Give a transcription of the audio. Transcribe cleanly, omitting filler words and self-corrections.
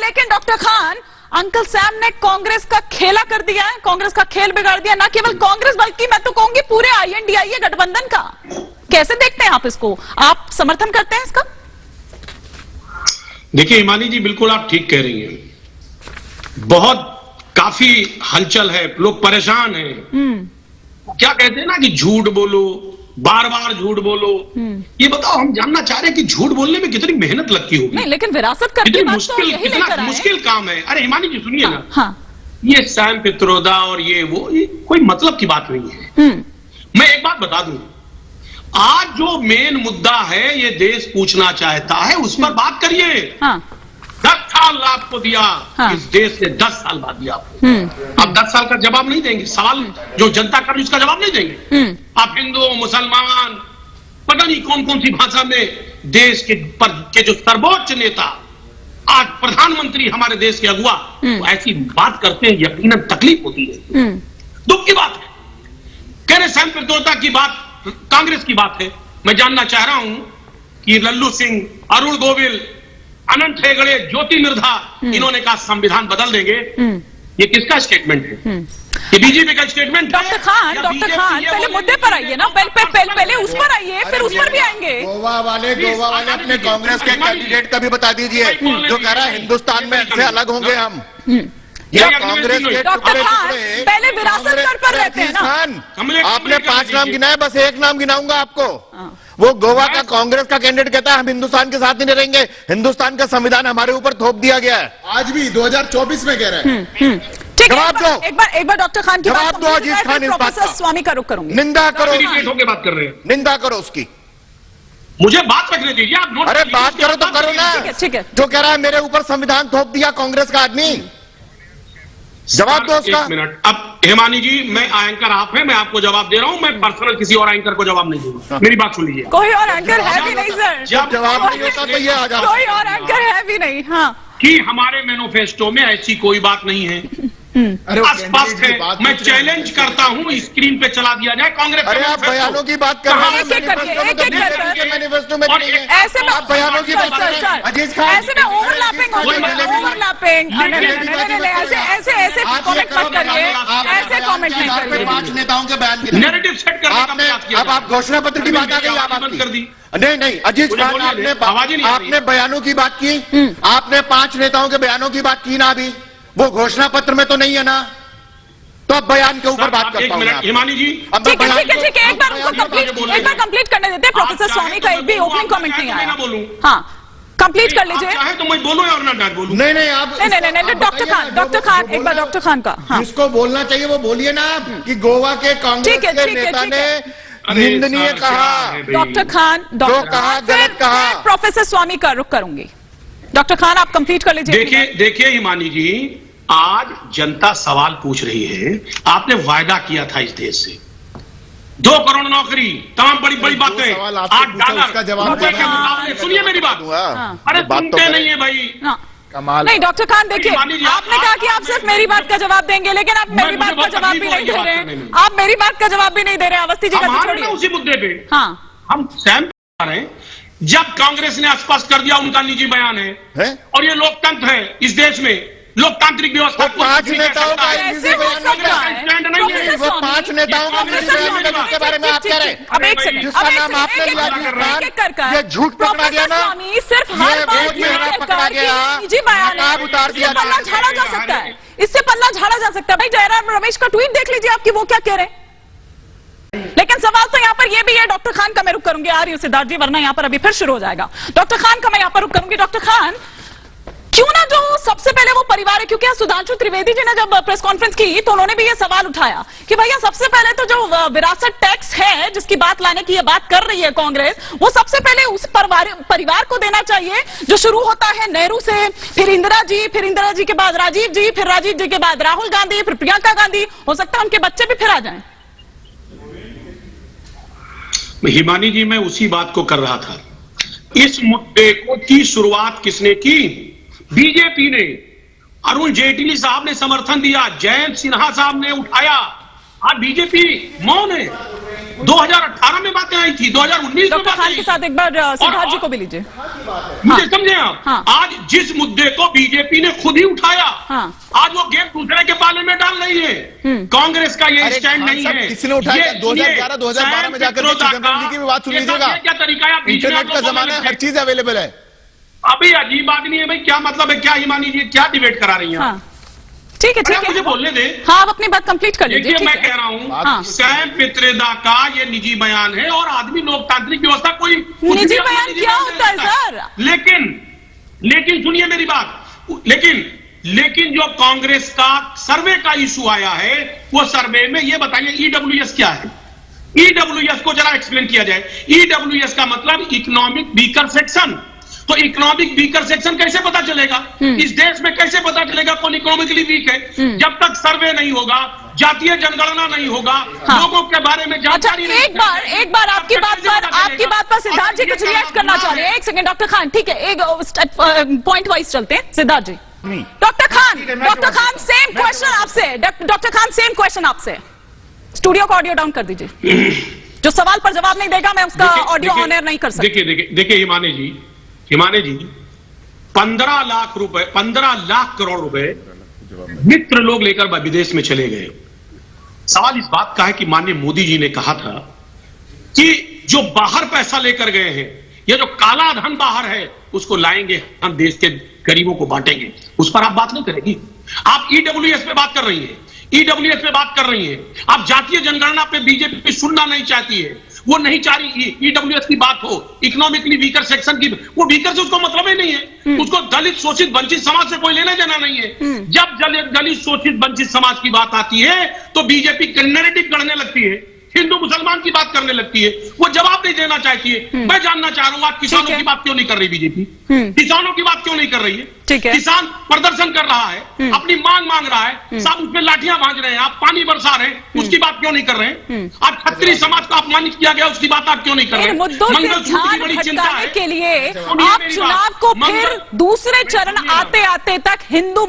लेकिन doctor Khan, uncle Sam ने कांग्रेस का खेला कर दिया है, कांग्रेस का खेल बिगाड़ दिया, ना केवल कांग्रेस बल्कि मैं तो कहूंगी पूरे INDIA गठबंधन का। कैसे देखते हैं आप इसको? आप समर्थन करते हैं इसका? देखिए हिमानी जी, बिल्कुल आप ठीक कह रही हैं। बहुत काफी हलचल है, लोग परेशान हैं। क्या कहते हैं ना कि झूठ बोलो, बार बार झूठ बोलो। ये बताओ, हम जानना चाह रहे हैं कि झूठ बोलने में कितनी मेहनत लगती होगी। नहीं, लेकिन विरासत कर कितनी बात मुश्किल, तो यही कितना लेकर आए। मुश्किल काम है। अरे हिमानी जी सुनिए ना, हाँ। ये सैम पित्रोदा और ये कोई मतलब की बात नहीं है। मैं एक बात बता दूं, आज जो मेन मुद्दा है, ये देश पूछना चाहता है, उस पर बात करिए। हाँ। 10 साल आपको दिया, हाँ। इस देश ने 10 साल बाद दिया आपको। आप 10 साल का जवाब नहीं देंगे, सवाल जो जनता कर रही उसका जवाब नहीं देंगे। आप हिंदू, मुसलमान, पता नहीं कौन कौन सी भाषा में देश के जो सर्वोच्च नेता, आज प्रधानमंत्री हमारे देश के अगुवा, तो ऐसी बात करते हैं, यकीनन तकलीफ होती है, दुख की बात है। कह रहे सैम पित्रोदा की बात कांग्रेस की बात है। मैं जानना चाह रहा हूं कि लल्लू सिंह, अरुण गोविल, अनंत हेगड़े, ज्योति मिर्धा, इन्होंने कहा संविधान बदल देंगे। ये किसका स्टेटमेंट है? ये बीजेपी का स्टेटमेंट? डॉक्टर खान, पहले मुद्दे पर आइए ना, पहले उस पर आइए, फिर उस पर भी आएंगे। गोवा वाले अपने कांग्रेस के कैंडिडेट का भी बता दीजिए, जो कह रहा है हिंदुस्तान में से अलग होंगे हम। ये कांग्रेस के डॉक्टर खान पहले विरासत पर रहते हैं ना। आपने 5 नाम गिनाए, बस एक नाम गिनाऊंगा आपको। वो गोवा का कांग्रेस का कैंडिडेट कहता है हम हिंदुस्तान के साथ नहीं रहेंगे, हिंदुस्तान का संविधान हमारे ऊपर थोप दिया गया है। आज भी 2024 में कह रहे हैं। जवाब दो। एक बार डॉक्टर खान की जवाब दो। अजीत खान इस बात प्रोफेसर का स्वामी का रुख करूंगी। निंदा करो, होकर बात कर रहे हैं, निंदा करो उसकी। मुझे बात रखने दीजिए। आप नोट अरे बात करो तो करो ना। ठीक है। जो कह रहा है मेरे ऊपर संविधान थोप दिया कांग्रेस का आदमी, जवाब दो उसका। 1 मिनट। अब हिमानी जी, मैं एंकर आप हैं, मैं आपको जवाब दे रहा हूं। मैं पर्सनल किसी और एंकर को जवाब नहीं दूंगा। मेरी बात सुन लीजिए। कोई और एंकर है भी नहीं सर। जब जवाब नहीं होता तो ये आ जाओ। कोई और एंकर है भी नहीं। हाँ, कि हमारे मैनिफेस्टो में ऐसी कोई बात नहीं है। स्पष्ट है। मैं चैलेंज करता हूं, स्क्रीन पे चला दिया जाए कांग्रेस। अरे आप बयानों की बात कर रहे हैं, मैनिफेस्टो में नहीं है। ऐसे में आप बयानों की बात कर रहे हैं। अजीत खान, ऐसे में ओवरलैपिंग ऐसे कमेंट मत करिए, ऐसे कमेंट नहीं करिए। 5 नेताओं के बयान की नैरेटिव सेट करने का प्रयास किया। अब आप घोषणा पत्र की बात आ गई, आप बंद कर दी। नहीं अजीत खान, आपने बयानों की बात की, आपने 5 नेताओं के बयानों की बात की ना, अभी वो घोषणा पत्र में तो नहीं है ना, तो अब बयान के ऊपर बात करता हूं। हिमानी जी, ठीक है, एक बार उनको कंप्लीट करने देते हैं। प्रोफेसर स्वामी का एक भी ओपनिंग कमेंट नहीं आया। हाँ, कंप्लीट कर लीजिए। चाहे तो मैं बोलूं और ना बोलूं। नहीं आप नहीं, डॉक्टर खान एक बार डॉक्टर खान का। हाँ, जिसको बोलना चाहिए वो बोलिए ना, आप कि गोवा के कांग्रेस के नेता ने निंदनीय कहा। डॉक्टर खान, गलत कहा। प्रोफेसर स्वामी का रुख करूंगी। डॉक्टर खान आप कंप्लीट कर लीजिए। देखिए हिमानी जी, आज जनता सवाल पूछ रही है। आपने वायदा किया था इस देश से 2 करोड़ नौकरी, तमाम बड़ी बड़ी बातें, $8। सुनिए मेरी बात। अरे सुनते नहीं है भाई। कमाल। नहीं डॉक्टर खान, देखिए आपने कहा कि आप सिर्फ मेरी बात का जवाब देंगे, लेकिन आप मेरी बात का जवाब भी नहीं दे रहे हैं। आप मेरी बात का जवाब भी नहीं दे रहे हैं। अवस्थी जी का तो छोड़िए, उसी मुद्दे पे हाँ हम सहमत रहे हैं। जब कांग्रेस ने स्पष्ट कर दिया उनका निजी बयान है और ये लोकतंत्र है इस देश में, लोकतांत्रिक व्यवस्था। 5 नेताओं का निजी बयान नहीं है, वो 5 नेताओं का निजी बयान है जिसके बारे में आप कह रहे हैं। अब एक सेकंड, जिसका नाम आपने लिया, ये झूठ पकड़ा गया ना, सिर्फ हर बात पकड़ा गया, निजी बयान आप उतार दिया, पल्ला झाड़ा जा सकता है, इससे पल्ला झाड़ा जा सकता है। भाई जयराम रमेश का ट्वीट देख लीजिए आपकी, वो क्या कह रहे हैं। लेकिन सवाल तो यहाँ पर ये भी है। डॉक्टर खान का मैं रुख करूंगी, आ रही हूं सिद्धार्थ जी, वरना यहाँ पर अभी फिर शुरू हो जाएगा। डॉक्टर खान का मैं यहाँ पर रुख करूंगी। डॉक्टर खान, क्यों ना जो सबसे पहले वो परिवार है, क्योंकि सुधांशु त्रिवेदी जी ने जब प्रेस कॉन्फ्रेंस की तो उन्होंने भी ये सवाल उठाया कि भैया सबसे पहले तो जो विरासत टैक्स है जिसकी बात लाने की ये बात कर रही है कांग्रेस, वो सबसे पहले उस परिवार को देना चाहिए जो शुरू होता है नेहरू से, फिर इंदिरा जी के बाद राजीव जी, फिर राजीव जी के बाद राहुल गांधी, फिर प्रियंका गांधी, हो सकता है उनके बच्चे भी फिर आ जाएं। हिमानी जी, मैं उसी बात को कर रहा था। इस मुद्दे की शुरुआत किसने की? बीजेपी ने। अरुण जेटली साहब ने समर्थन दिया, जयंत सिन्हा साहब ने उठाया, आज बीजेपी मौन है। 2018 में बातें आई थी, 2019 में डॉक्टर बातें खान आई के थी। साथ एक बार सिद्धार्थ जी को भी लीजिए। मुझे समझे आप? हाँ। आज जिस मुद्दे को बीजेपी ने खुद ही उठाया, हाँ। आज वो गेम दूसरे के पाले में डाल रही है। कांग्रेस का ये अरे स्टैंड खान नहीं साहब, है। किसी ने उठाया क्या? 2011 2012 में जाकर के चिदंबरम जी की भी बात सुन लीजिएगा। क्या तरीका है? आप बीच में इंटरनेट का जमाना है, हर चीज अवेलेबल है। अभी अजीब आदमी है भाई, क्या मतलब है? क्या ईमानी जी क्या डिबेट करा रही है? हाँ ठीक है, ठीक है, मुझे बोलने दे। हाँ आप अपनी बात कंप्लीट कर लीजिए। देखिए, ठीक मैं है। कह रहा हूँ, हाँ। सैम पित्रेदा का ये निजी बयान है और आदमी लोकतांत्रिक व्यवस्था कोई निजी बयान क्या होता है सर? लेकिन सुनिए मेरी बात, लेकिन जो कांग्रेस का सर्वे का इशू आया है, वो सर्वे में ये बताइए ईडब्ल्यूएस क्या है? ईडब्ल्यूएस को जरा एक्सप्लेन किया जाए। ईडब्ल्यूएस का मतलब इकोनॉमिक वीकर सेक्शन। तो इकोनॉमिक वीकर सेक्शन कैसे पता चलेगा? इस देश में कैसे पता चलेगा कौन इकोनॉमिकली वीक है? जब तक सर्वे नहीं होगा, जातीय जनगणना नहीं होगा, हाँ। लोगों के बारे में अच्छा, जानकारी नहीं एक बार आपकी बात पर सिद्धार्थ जी कुछ रिएक्ट करना चाह रहे हैं। एक सेकंड डॉक्टर खान, ठीक है, एक पॉइंट वाइज चलते हैं। सिद्धार्थ जी, डॉक्टर खान सेम क्वेश्चन आपसे। डॉक्टर खान सेम क्वेश्चन आपसे। स्टूडियो का ऑडियो डाउन कर दीजिए। जो सवाल पर जवाब नहीं देगा मैं उसका ऑडियो ऑन एयर नहीं कर सकती। देखिए हिमानी जी 15 लाख करोड़ रुपए मित्र लोग लेकर विदेश में चले गए। सवाल इस बात का है कि माननीय मोदी जी ने कहा था कि जो बाहर पैसा लेकर गए हैं, ये जो काला धन बाहर है, उसको लाएंगे, हम देश के गरीबों को बांटेंगे। उस पर आप बात नहीं करेगी। आप ईडब्ल्यूएस पे बात कर रही हैं, ईडब्ल्यूएस पे बात कर रही हैं। आप जातीय जनगणना पे बीजेपी सुनना नहीं चाहती है, वो नहीं चाह रही ईडब्ल्यूएस की बात हो, इकोनॉमिकली वीकर सेक्शन की। वो वीकर से उसको मतलब ही नहीं है। उसको दलित शोषित वंचित समाज से कोई लेना देना नहीं है। जब दलित शोषित वंचित समाज की बात आती है तो बीजेपी नैरेटिव गढ़ने लगती है, हिंदू मुसलमान की बात करने लगती है, वो जवाब नहीं देना चाहती है। मैं जानना चाह रहा हूं, आप किसानों की बात क्यों नहीं कर रही बीजेपी? किसानों की बात क्यों नहीं कर रही है? किसान प्रदर्शन कर रहा है, अपनी मांग रहा है, सब उसमें लाठियां भांज रहे हैं, आप पानी बरसा रहे हैं, उसकी बात क्यों नहीं कर रहे हैं? आप खत्री समाज को अपमानित किया गया, उसकी बात आप क्यों नहीं कर रहे हैं? मुद्दों से ध्यान भटकाने के लिए आप चुनाव को फिर दूसरे चरण आते आते तक हिंदू